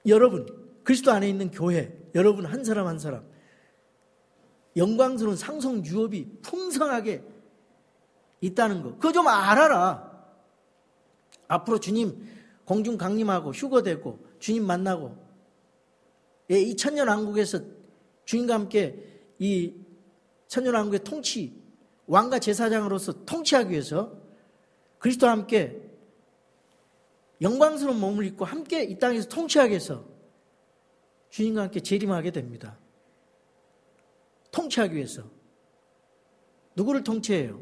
A: 여러분, 그리스도 안에 있는 교회, 여러분 한 사람 한 사람 영광스러운 상속 유업이 풍성하게 있다는 거, 그거 좀 알아라. 앞으로 주님 공중 강림하고 휴거되고 주님 만나고, 이 천년왕국에서 주님과 함께 이 천년왕국의 통치, 왕과 제사장으로서 통치하기 위해서 그리스도와 함께 영광스러운 몸을 입고 함께 이 땅에서 통치하기 위해서 주님과 함께 재림하게 됩니다. 통치하기 위해서. 누구를 통치해요?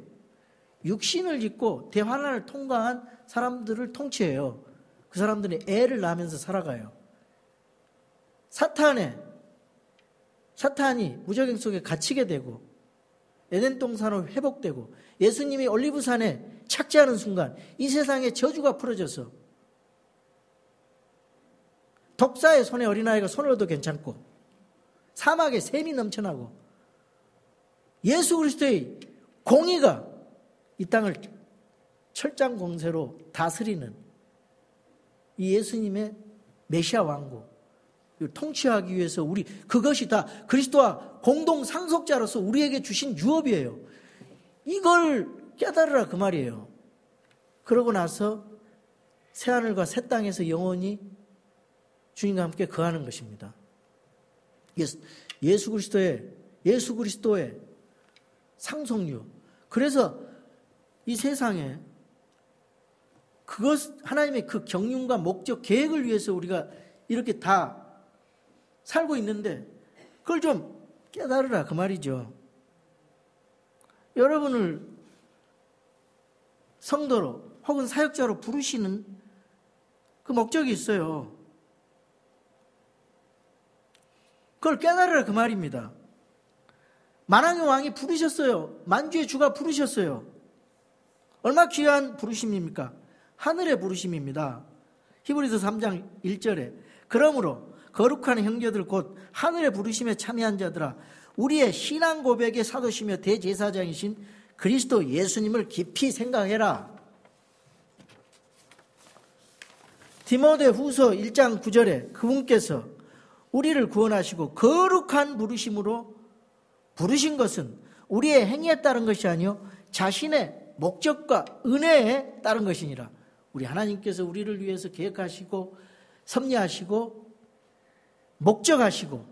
A: 육신을 입고 대환란을 통과한 사람들을 통치해요. 그 사람들이 애를 낳으면서 살아가요. 사탄이 무적행 속에 갇히게 되고 에덴 동산으로 회복되고 예수님이 올리브산에 착지하는 순간 이 세상에 저주가 풀어져서 독사의 손에 어린아이가 손을 얻어도 괜찮고 사막에 샘이 넘쳐나고 예수 그리스도의 공의가 이 땅을 철장 공세로 다스리는 이 예수님의 메시아 왕국 통치하기 위해서 우리, 그것이 다 그리스도와 공동 상속자로서 우리에게 주신 유업이에요. 이걸 깨달으라 그 말이에요. 그러고 나서 새하늘과 새 땅에서 영원히 주님과 함께 거하는 것입니다. 예수 그리스도의 상속유. 그래서 이 세상에 하나님의 그 경륜과 목적, 계획을 위해서 우리가 이렇게 다 살고 있는데 그걸 좀 깨달으라 그 말이죠. 여러분을 성도로 혹은 사역자로 부르시는 그 목적이 있어요. 그걸 깨달으라 그 말입니다. 만왕의 왕이 부르셨어요. 만주의 주가 부르셨어요. 얼마나 귀한 부르심입니까? 하늘의 부르심입니다. 히브리서 3장 1절에 그러므로 거룩한 형제들 곧 하늘의 부르심에 참여한 자들아, 우리의 신앙 고백의 사도시며 대제사장이신 그리스도 예수님을 깊이 생각해라. 디모데후서 1장 9절에 그분께서 우리를 구원하시고 거룩한 부르심으로 부르신 것은 우리의 행위에 따른 것이 아니요 자신의 목적과 은혜에 따른 것이니라. 우리 하나님께서 우리를 위해서 계획하시고 섭리하시고 목적하시고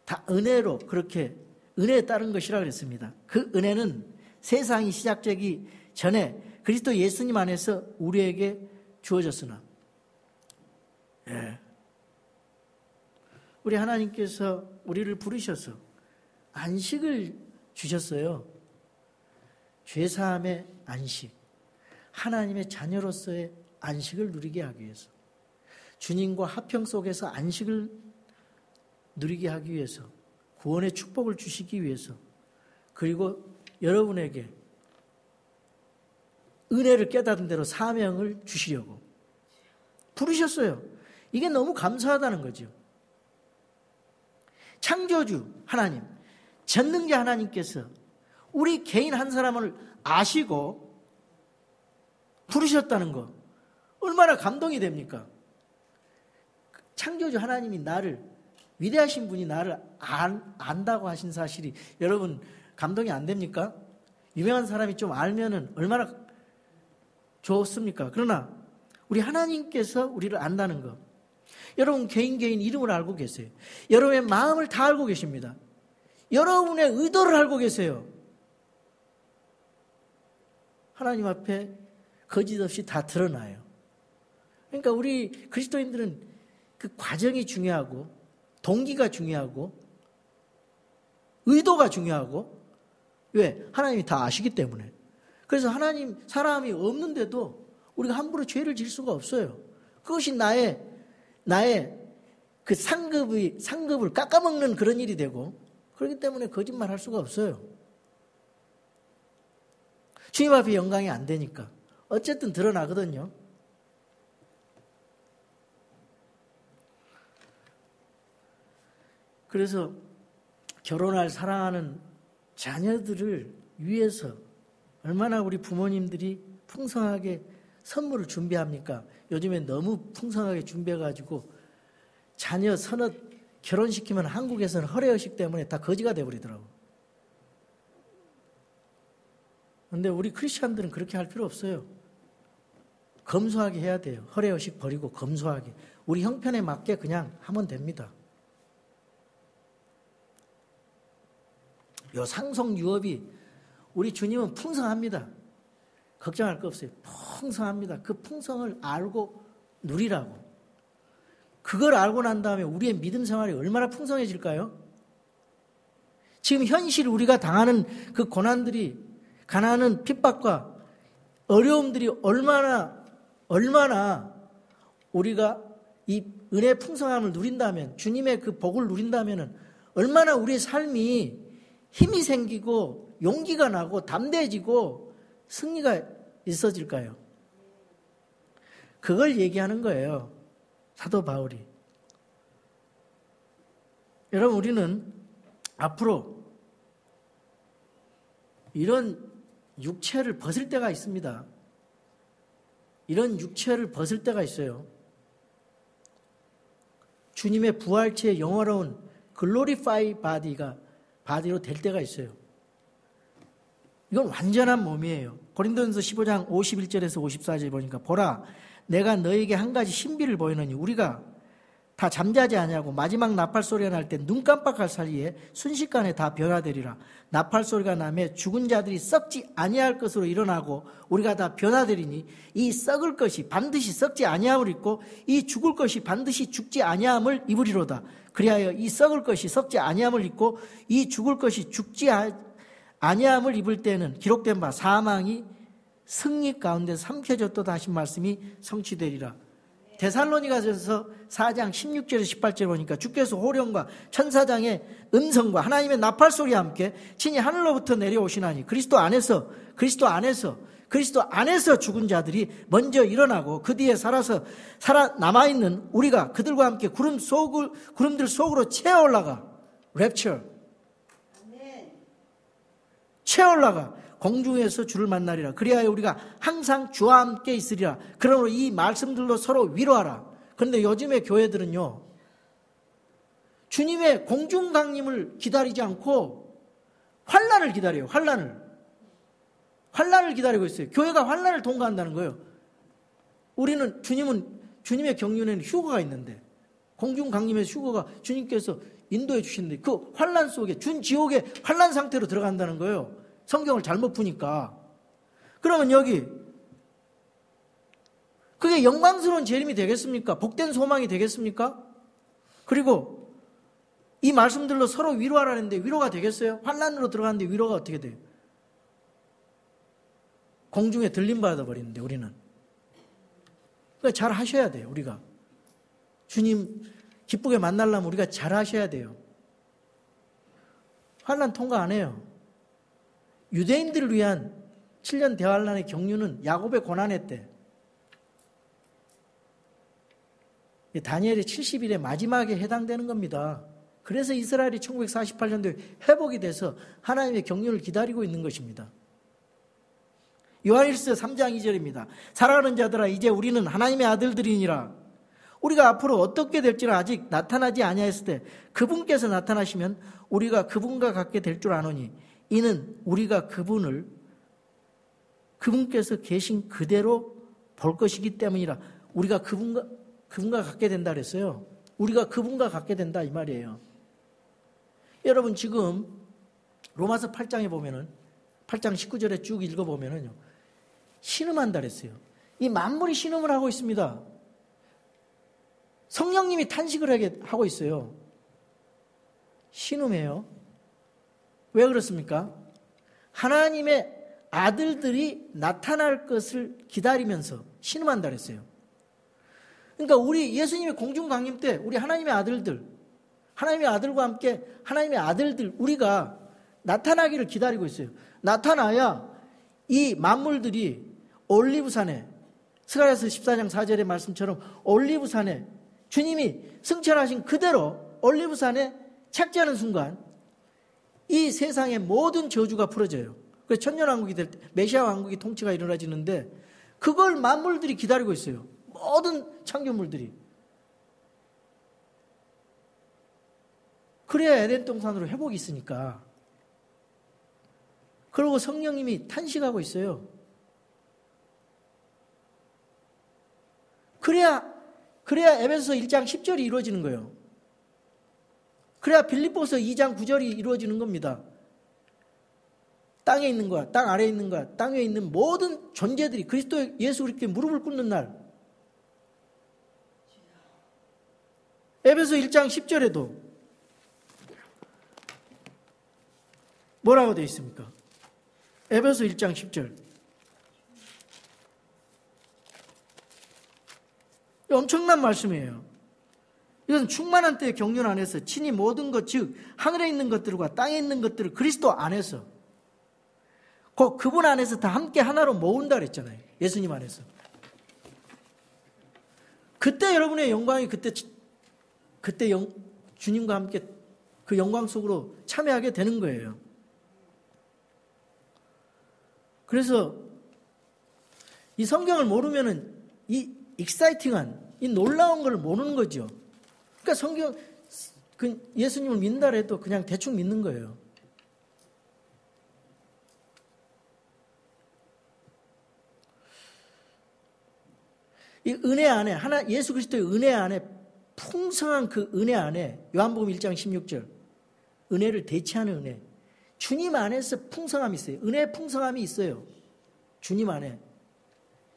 A: 다 은혜로, 그렇게 은혜에 따른 것이라 그랬습니다. 그 은혜는 세상이 시작되기 전에 그리스도 예수님 안에서 우리에게 주어졌으나, 우리 하나님께서 우리를 부르셔서 안식을 주셨어요. 죄사함의 안식, 하나님의 자녀로서의 안식을 누리게 하기 위해서, 주님과 화평 속에서 안식을 누리게 하기 위해서, 구원의 축복을 주시기 위해서, 그리고 여러분에게 은혜를 깨닫은 대로 사명을 주시려고 부르셨어요. 이게 너무 감사하다는 거죠. 창조주 하나님, 전능자 하나님께서 우리 개인 한 사람을 아시고 부르셨다는 거 얼마나 감동이 됩니까? 창조주 하나님이 나를, 위대하신 분이 나를 안다고 하신 사실이 여러분 감동이 안 됩니까? 유명한 사람이 좀 알면은 얼마나 좋습니까? 그러나 우리 하나님께서 우리를 안다는 거, 여러분 개인 이름을 알고 계세요. 여러분의 마음을 다 알고 계십니다. 여러분의 의도를 알고 계세요. 하나님 앞에 거짓 없이 다 드러나요. 그러니까 우리 그리스도인들은 그 과정이 중요하고, 동기가 중요하고, 의도가 중요하고, 왜? 하나님이 다 아시기 때문에. 그래서 하나님, 사람이 없는데도 우리가 함부로 죄를 질 수가 없어요. 그것이 나의 그 상급을 깎아먹는 그런 일이 되고, 그렇기 때문에 거짓말 할 수가 없어요. 주님 앞에 영광이 안 되니까. 어쨌든 드러나거든요. 그래서 결혼할 사랑하는 자녀들을 위해서 얼마나 우리 부모님들이 풍성하게 선물을 준비합니까? 요즘에 너무 풍성하게 준비해가지고 자녀 서너 결혼시키면 한국에서는 허례허식 때문에 다 거지가 돼버리더라고. 그런데 우리 크리스찬들은 그렇게 할 필요 없어요. 검소하게 해야 돼요. 허례허식 버리고 검소하게. 우리 형편에 맞게 그냥 하면 됩니다. 요 상속 유업이 우리 주님은 풍성합니다. 걱정할 거 없어요. 풍성합니다. 그 풍성을 알고 누리라고. 그걸 알고 난 다음에 우리의 믿음 생활이 얼마나 풍성해질까요? 지금 현실 우리가 당하는 그 고난들이, 가난한 핍박과 어려움들이 얼마나 우리가 이 은혜의 풍성함을 누린다면, 주님의 그 복을 누린다면 얼마나 우리의 삶이 힘이 생기고 용기가 나고 담대해지고 승리가 있어질까요? 그걸 얘기하는 거예요. 사도 바울이. 여러분, 우리는 앞으로 이런 육체를 벗을 때가 있습니다. 이런 육체를 벗을 때가 있어요. 주님의 부활체의 영화로운 글로리파이 바디로 될 때가 있어요. 이건 완전한 몸이에요. 고린도전서 15장 51절에서 54절 보니까, 보라, 내가 너에게 한 가지 신비를 보이노니 우리가 다 잠자지 아니하고 마지막 나팔 소리가 날 때 눈 깜빡할 사이에 순식간에 다 변화되리라. 나팔 소리가 나매 죽은 자들이 썩지 아니할 것으로 일어나고 우리가 다 변화되리니 이 썩을 것이 반드시 썩지 아니함을 입고 이 죽을 것이 반드시 죽지 아니함을 입으리로다. 그리하여 이 썩을 것이 썩지 아니함을 입고 이 죽을 것이 죽지 아니함을 입을 때는 기록된 바 사망이 승리 가운데 삼켜졌다 하신 말씀이 성취되리라. 데살로니가전서 4장 16절에서 18절 보니까 주께서 호령과 천사장의 음성과 하나님의 나팔 소리와 함께 친히 하늘로부터 내려오시나니 그리스도 안에서 죽은 자들이 먼저 일어나고 그 뒤에 남아있는 우리가 그들과 함께 구름들 속으로 채어 올라가, 랩처, 채어 올라가 공중에서 주를 만나리라. 그리하여 우리가 항상 주와 함께 있으리라. 그러므로 이 말씀들로 서로 위로하라. 그런데 요즘의 교회들은요, 주님의 공중 강림을 기다리지 않고 환난을 기다려요. 환난을 기다리고 있어요. 교회가 환난을 통과한다는 거예요. 주님의 경륜에는 휴거가 있는데, 공중 강림에서 휴거가 주님께서 인도해 주시는데 그 환난 속에, 준 지옥의 환난 상태로 들어간다는 거예요. 성경을 잘못 푸니까. 그러면 여기 그게 영광스러운 재림이 되겠습니까? 복된 소망이 되겠습니까? 그리고 이 말씀들로 서로 위로하라는데 위로가 되겠어요? 환난으로 들어가는데 위로가 어떻게 돼요? 공중에 들림받아 버리는데 우리는. 그러니까 잘 하셔야 돼요. 우리가 주님 기쁘게 만나려면 우리가 잘 하셔야 돼요. 환난 통과 안 해요. 유대인들을 위한 7년 대환란의 경륜은 야곱의 고난의 때, 다니엘의 70일의 마지막에 해당되는 겁니다. 그래서 이스라엘이 1948년도에 회복이 돼서 하나님의 경륜을 기다리고 있는 것입니다. 요한일서 3장 2절입니다. 사랑하는 자들아, 이제 우리는 하나님의 아들들이니라. 우리가 앞으로 어떻게 될지는 아직 나타나지 아니하였을 때 그분께서 나타나시면 우리가 그분과 같게 될 줄 아노니, 이는 우리가 그분께서 계신 그대로 볼 것이기 때문이라. 우리가 그분과 같게 된다 그랬어요. 우리가 그분과 같게 된다 이 말이에요. 여러분 지금 로마서 8장에 보면은 8장 19절에 쭉 읽어보면은요, 신음한다 그랬어요. 이 만물이 신음을 하고 있습니다. 성령님이 탄식을 하고 있어요. 신음해요. 왜 그렇습니까? 하나님의 아들들이 나타날 것을 기다리면서 신음한다 그랬어요. 그러니까 우리 예수님의 공중 강림 때 우리 하나님의 아들들, 하나님의 아들과 함께 하나님의 아들들 우리가 나타나기를 기다리고 있어요. 나타나야 이 만물들이 올리브산에, 스가랴서 14장 4절의 말씀처럼 올리브산에 주님이 승천하신 그대로 올리브산에 착지하는 순간 이 세상의 모든 저주가 풀어져요. 그래서 천년왕국이 될 때 메시아 왕국의 통치가 일어나지는데 그걸 만물들이 기다리고 있어요. 모든 창조물들이. 그래야 에덴 동산으로 회복이 있으니까. 그리고 성령님이 탄식하고 있어요. 그래야 에베소서 1장 10절이 이루어지는 거예요. 그래야 빌립보서 2장 9절이 이루어지는 겁니다. 땅에 있는 것, 땅 아래에 있는 것, 땅 위에 있는 모든 존재들이 그리스도 예수 그리스도께 무릎을 꿇는 날. 에베소 1장 10절에도 뭐라고 되어 있습니까? 에베소 1장 10절. 엄청난 말씀이에요. 이건 충만한 때의 경륜 안에서 친히 모든 것, 즉 하늘에 있는 것들과 땅에 있는 것들을 그리스도 안에서, 그분 안에서 다 함께 하나로 모은다 그랬잖아요. 예수님 안에서. 그때 여러분의 영광이 그때 주님과 함께 그 영광 속으로 참여하게 되는 거예요. 그래서 이 성경을 모르면은 이 익사이팅한, 이 놀라운 걸 모르는 거죠. 그러니까 예수님을 믿는다 해도 그냥 대충 믿는 거예요. 이 은혜 안에, 예수 그리스도의 은혜 안에, 풍성한 그 은혜 안에, 요한복음 1장 16절, 은혜를 대체하는 은혜. 주님 안에서 풍성함이 있어요. 은혜의 풍성함이 있어요. 주님 안에.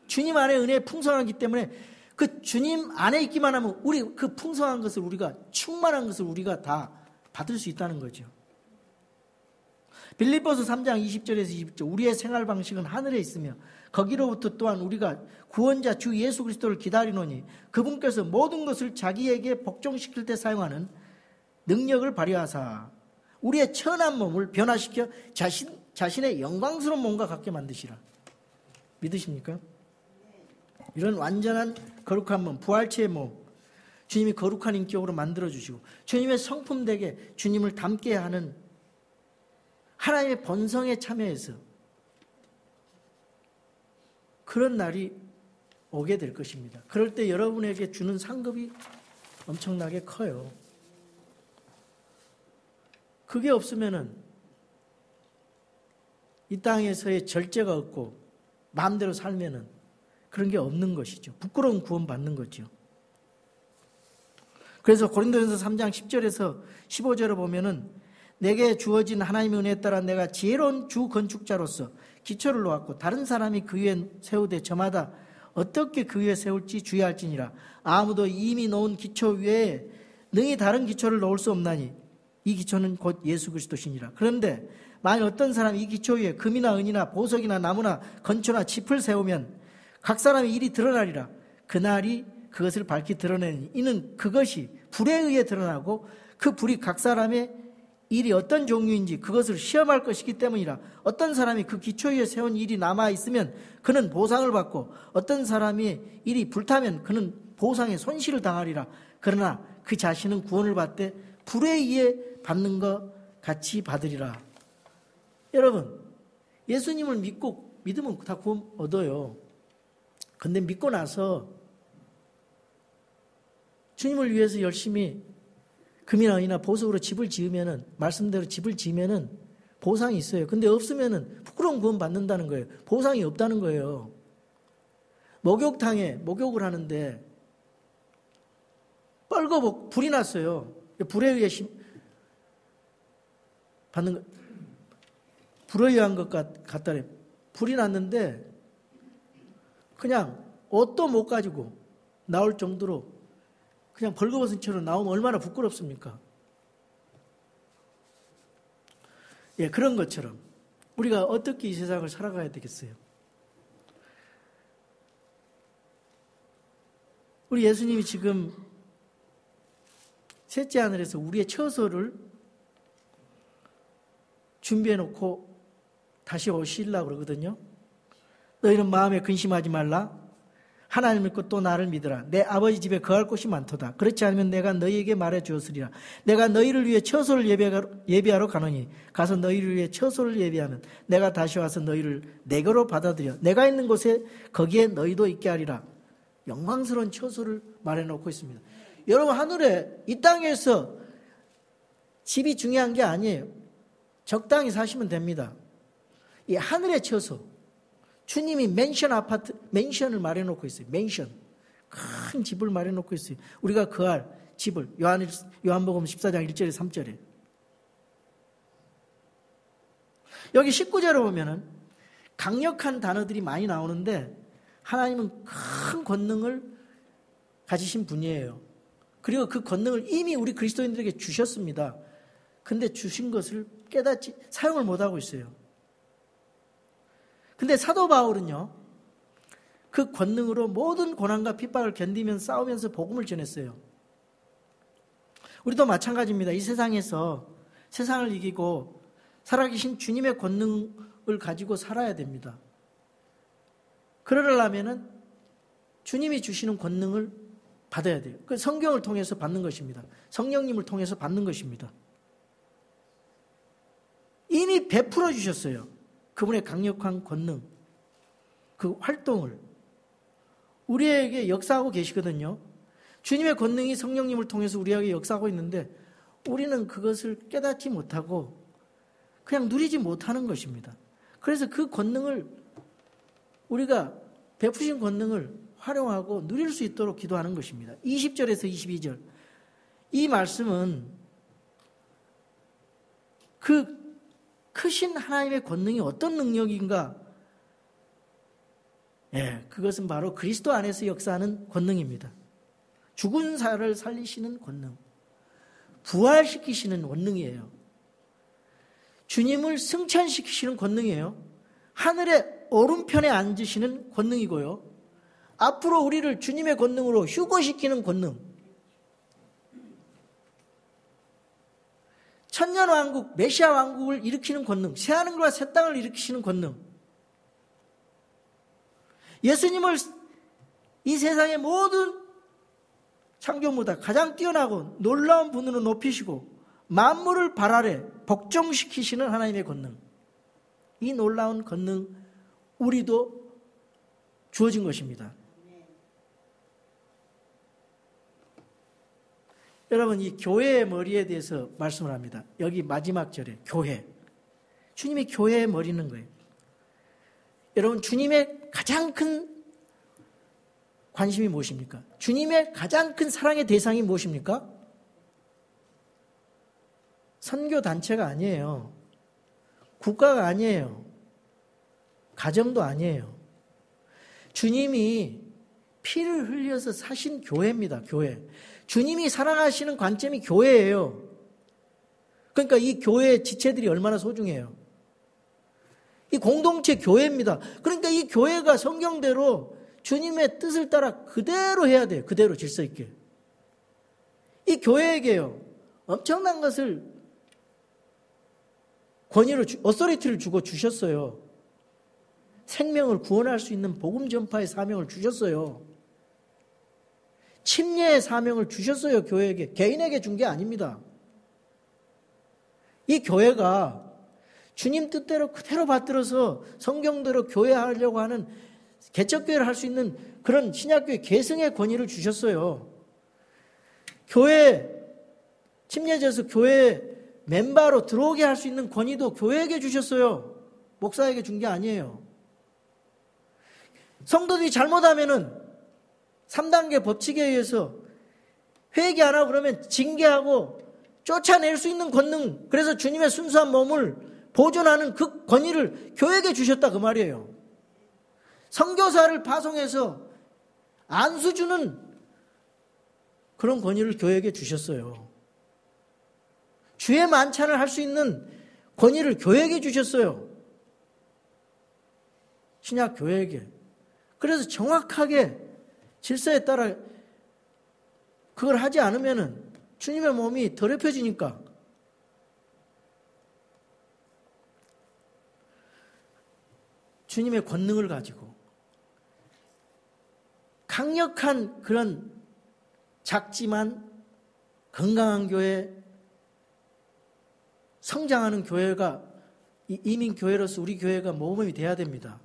A: 주님 안에 은혜의 풍성하기 때문에 그 주님 안에 있기만 하면 우리 그 풍성한 것을 충만한 것을 우리가 다 받을 수 있다는 거죠. 빌립보서 3장 20절에서 21절, 우리의 생활 방식은 하늘에 있으며 거기로부터 또한 우리가 구원자 주 예수 그리스도를 기다리노니 그분께서 모든 것을 자기에게 복종시킬 때 사용하는 능력을 발휘하사 우리의 천한 몸을 변화시켜 자신의 영광스러운 몸과 같게 만드시라. 믿으십니까? 이런 완전한 거룩한 몸, 부활체의 몸, 주님이 거룩한 인격으로 만들어주시고 주님의 성품되게 주님을 닮게 하는 하나님의 본성에 참여해서 그런 날이 오게 될 것입니다. 그럴 때 여러분에게 주는 상급이 엄청나게 커요. 그게 없으면은 이 땅에서의 절제가 없고 마음대로 살면은 그런 게 없는 것이죠. 부끄러운 구원 받는 거죠. 그래서 고린도전서 3장 10절에서 15절을 보면은 내게 주어진 하나님의 은혜에 따라 내가 지혜로운 주 건축자로서 기초를 놓았고 다른 사람이 그 위에 세우되 저마다 어떻게 그 위에 세울지 주의할지니라. 아무도 이미 놓은 기초 위에 능히 다른 기초를 놓을 수 없나니 이 기초는 곧 예수 그리스도시니라. 그런데 만일 어떤 사람이 이 기초 위에 금이나 은이나 보석이나 나무나 건초나 짚을 세우면 각 사람의 일이 드러나리라. 그날이 그것을 밝히 드러내니 이는 그것이 불에 의해 드러나고 그 불이 각 사람의 일이 어떤 종류인지 그것을 시험할 것이기 때문이라. 어떤 사람이 그 기초 위에 세운 일이 남아있으면 그는 보상을 받고 어떤 사람의 일이 불타면 그는 보상의 손실을 당하리라. 그러나 그 자신은 구원을 받되 불에 의해 받는 것 같이 받으리라. 여러분, 예수님을 믿으면 다 구원 얻어요. 근데 믿고 나서 주님을 위해서 열심히 금이나 은이나 보석으로 집을 지으면은, 말씀대로 집을 지으면은 보상이 있어요. 근데 없으면은 부끄러운 구원 받는다는 거예요. 보상이 없다는 거예요. 목욕탕에 목욕을 하는데 뻘거 불이 났어요. 불에 의해 받는 거, 불에 의한 것 같다래. 불이 났는데 그냥 옷도 못 가지고 나올 정도로 그냥 벌거벗은 채로 나오면 얼마나 부끄럽습니까? 예, 그런 것처럼 우리가 어떻게 이 세상을 살아가야 되겠어요? 우리 예수님이 지금 셋째 하늘에서 우리의 처소를 준비해 놓고 다시 오시려고 그러거든요. 너희는 마음에 근심하지 말라. 하나님 믿고 또 나를 믿으라. 내 아버지 집에 거할 곳이 많도다. 그렇지 않으면 내가 너희에게 말해 주었으리라. 내가 너희를 위해 처소를 예비하러 가노니 가서 너희를 위해 처소를 예비하면 내가 다시 와서 너희를 내게로 받아들여 내가 있는 곳에 거기에 너희도 있게 하리라. 영광스러운 처소를 말해놓고 있습니다. 여러분, 하늘에 이 땅에서 집이 중요한 게 아니에요. 적당히 사시면 됩니다. 이 하늘의 처소, 주님이 맨션 아파트, 맨션을 마련해놓고 있어요. 맨션, 큰 집을 마련해놓고 있어요. 우리가 거할 집을, 요한복음 14장 1절에 3절에. 여기 19절에 보면은 강력한 단어들이 많이 나오는데 하나님은 큰 권능을 가지신 분이에요. 그리고 그 권능을 이미 우리 그리스도인들에게 주셨습니다. 근데 주신 것을 깨닫지, 사용을 못하고 있어요. 근데 사도 바울은요, 그 권능으로 모든 고난과 핍박을 견디면서 싸우면서 복음을 전했어요. 우리도 마찬가지입니다. 이 세상에서 세상을 이기고 살아계신 주님의 권능을 가지고 살아야 됩니다. 그러려면은 주님이 주시는 권능을 받아야 돼요. 그 성경을 통해서 받는 것입니다. 성령님을 통해서 받는 것입니다. 이미 베풀어 주셨어요. 그분의 강력한 권능, 그 활동을 우리에게 역사하고 계시거든요. 주님의 권능이 성령님을 통해서 우리에게 역사하고 있는데 우리는 그것을 깨닫지 못하고 그냥 누리지 못하는 것입니다. 그래서 그 권능을 우리가 베푸신 권능을 활용하고 누릴 수 있도록 기도하는 것입니다. 20절에서 22절 이 말씀은 그 크신 하나님의 권능이 어떤 능력인가? 예, 그것은 바로 그리스도 안에서 역사하는 권능입니다. 죽은 자를 살리시는 권능, 부활시키시는 권능이에요. 주님을 승천시키시는 권능이에요. 하늘의 오른편에 앉으시는 권능이고요. 앞으로 우리를 주님의 권능으로 휴거시키는 권능, 천년왕국, 메시아 왕국을 일으키는 권능, 새하늘과 새 땅을 일으키시는 권능, 예수님을 이 세상의 모든 창조물보다 가장 뛰어나고 놀라운 분으로 높이시고 만물을 발 아래 복종시키시는 하나님의 권능, 이 놀라운 권능 우리도 주어진 것입니다. 여러분, 이 교회의 머리에 대해서 말씀을 합니다. 여기 마지막 절에 교회, 주님이 교회의 머리는 거예요. 여러분, 주님의 가장 큰 관심이 무엇입니까? 주님의 가장 큰 사랑의 대상이 무엇입니까? 선교단체가 아니에요. 국가가 아니에요. 가정도 아니에요. 주님이 피를 흘려서 사신 교회입니다. 교회. 주님이 사랑하시는 관점이 교회예요. 그러니까 이 교회의 지체들이 얼마나 소중해요. 이 공동체 교회입니다. 그러니까 이 교회가 성경대로 주님의 뜻을 따라 그대로 해야 돼요. 그대로 질서 있게. 이 교회에게요, 엄청난 것을 권위를, 어서리티를 주고 주셨어요. 생명을 구원할 수 있는 복음 전파의 사명을 주셨어요. 침례의 사명을 주셨어요. 교회에게. 개인에게 준 게 아닙니다. 이 교회가 주님 뜻대로 그대로 받들어서 성경대로 교회하려고 하는 개척교회를 할 수 있는 그런 신약교회 계승의 권위를 주셨어요. 교회 침례제에서 교회 멤버로 들어오게 할 수 있는 권위도 교회에게 주셨어요. 목사에게 준 게 아니에요. 성도들이 잘못하면은 3단계 법칙에 의해서 회개 안 하고 그러면 징계하고 쫓아낼 수 있는 권능, 그래서 주님의 순수한 몸을 보존하는 그 권위를 교회에게 주셨다 그 말이에요. 선교사를 파송해서 안수 주는 그런 권위를 교회에게 주셨어요. 주의 만찬을 할 수 있는 권위를 교회에게 주셨어요. 신약 교회에게. 그래서 정확하게 질서에 따라 그걸 하지 않으면은 주님의 몸이 더럽혀지니까. 주님의 권능을 가지고 강력한 그런 작지만 건강한 교회, 성장하는 교회가 이민교회로서 우리 교회가 모범이 돼야 됩니다.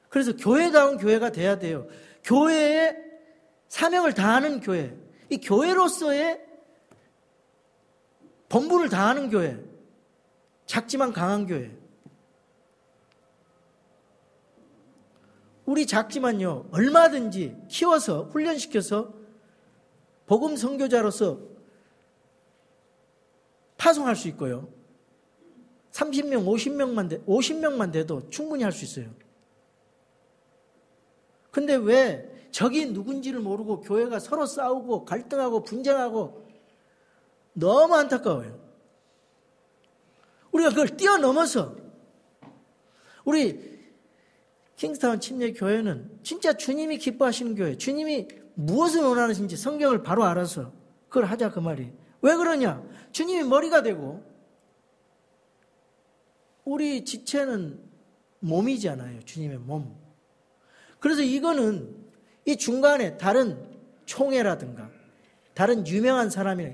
A: 그래서 교회다운 교회가 돼야 돼요. 교회의 사명을 다하는 교회, 이 교회로서의 본분을 다하는 교회, 작지만 강한 교회. 우리 작지만요, 얼마든지 키워서 훈련시켜서 복음 선교자로서 파송할 수 있고요. 30명, 50명만 돼도 충분히 할 수 있어요. 근데 왜 적이 누군지를 모르고 교회가 서로 싸우고 갈등하고 분쟁하고, 너무 안타까워요. 우리가 그걸 뛰어넘어서 우리 킹스타운 침례교회는 진짜 주님이 기뻐하시는 교회, 주님이 무엇을 원하시는지 성경을 바로 알아서 그걸 하자 그 말이. 왜 그러냐? 주님이 머리가 되고 우리 지체는 몸이잖아요. 주님의 몸. 그래서 이거는 이 중간에 다른 총회라든가 다른 유명한 사람이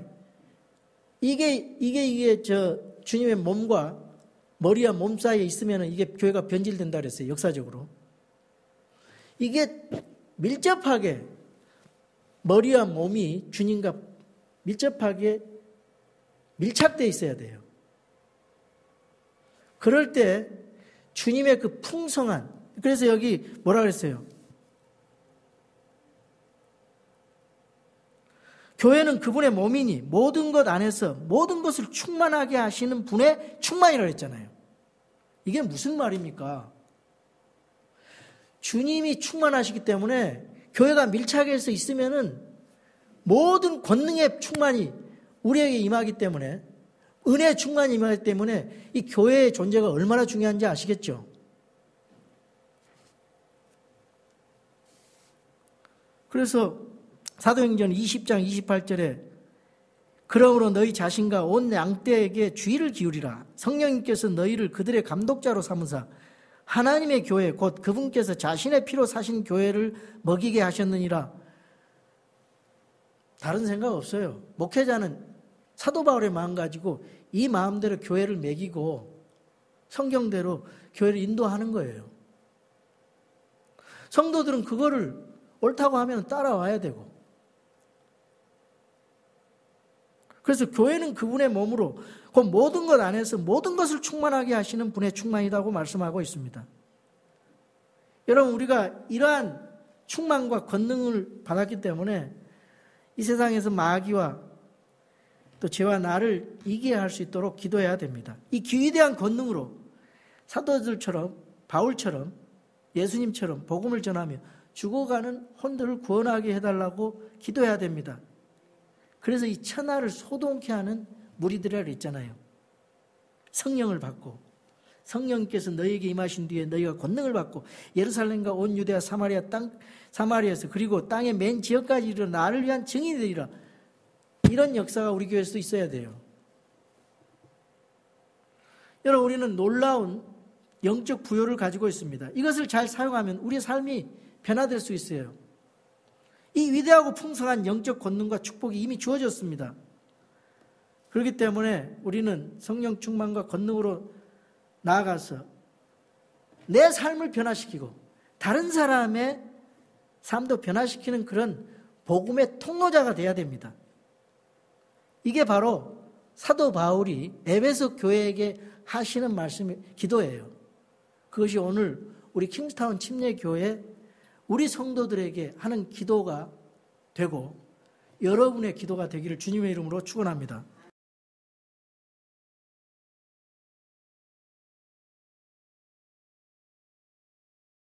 A: 이게 저 주님의 몸과 머리와 몸 사이에 있으면 이게 교회가 변질된다 그랬어요. 역사적으로. 이게 밀접하게 머리와 몸이 주님과 밀접하게 밀착되어 있어야 돼요. 그럴 때 주님의 그 풍성한, 그래서 여기 뭐라 그랬어요? 교회는 그분의 몸이니 모든 것 안에서 모든 것을 충만하게 하시는 분의 충만이라고 했잖아요. 이게 무슨 말입니까? 주님이 충만하시기 때문에 교회가 밀착해서 있으면은 모든 권능의 충만이 우리에게 임하기 때문에, 은혜의 충만이 임하기 때문에 이 교회의 존재가 얼마나 중요한지 아시겠죠? 그래서 사도행전 20장 28절에 그러므로 너희 자신과 온 양떼에게 주의를 기울이라. 성령님께서 너희를 그들의 감독자로 삼으사 하나님의 교회 곧 그분께서 자신의 피로 사신 교회를 먹이게 하셨느니라. 다른 생각 없어요. 목회자는 사도 바울의 마음 가지고 이 마음대로 교회를 먹이고 성경대로 교회를 인도하는 거예요. 성도들은 그거를 옳다고 하면 따라와야 되고, 그래서 교회는 그분의 몸으로 그 모든 것 안에서 모든 것을 충만하게 하시는 분의 충만이라고 말씀하고 있습니다. 여러분, 우리가 이러한 충만과 권능을 받았기 때문에 이 세상에서 마귀와 또 죄와 나를 이기게 할 수 있도록 기도해야 됩니다. 이 기대한 권능으로 사도들처럼, 바울처럼, 예수님처럼 복음을 전하며 죽어가는 혼들을 구원하게 해달라고 기도해야 됩니다. 그래서 이 천하를 소동케 하는 무리들이라고 했잖아요. 성령을 받고 성령께서 너희에게 임하신 뒤에 너희가 권능을 받고 예루살렘과 온 유대와 사마리아에서 그리고 땅의 맨 지역까지 이르러 나를 위한 증인이 되리라. 이런 역사가 우리 교회에서도 있어야 돼요. 여러분, 우리는 놀라운 영적 부여를 가지고 있습니다. 이것을 잘 사용하면 우리의 삶이 변화될 수 있어요. 이 위대하고 풍성한 영적 권능과 축복이 이미 주어졌습니다. 그렇기 때문에 우리는 성령 충만과 권능으로 나아가서 내 삶을 변화시키고 다른 사람의 삶도 변화시키는 그런 복음의 통로자가 되어야 됩니다. 이게 바로 사도 바울이 에베소 교회에게 하시는 말씀이 기도예요. 그것이 오늘 우리 킹스타운 침례교회 우리 성도들에게 하는 기도가 되고 여러분의 기도가 되기를 주님의 이름으로 축원합니다.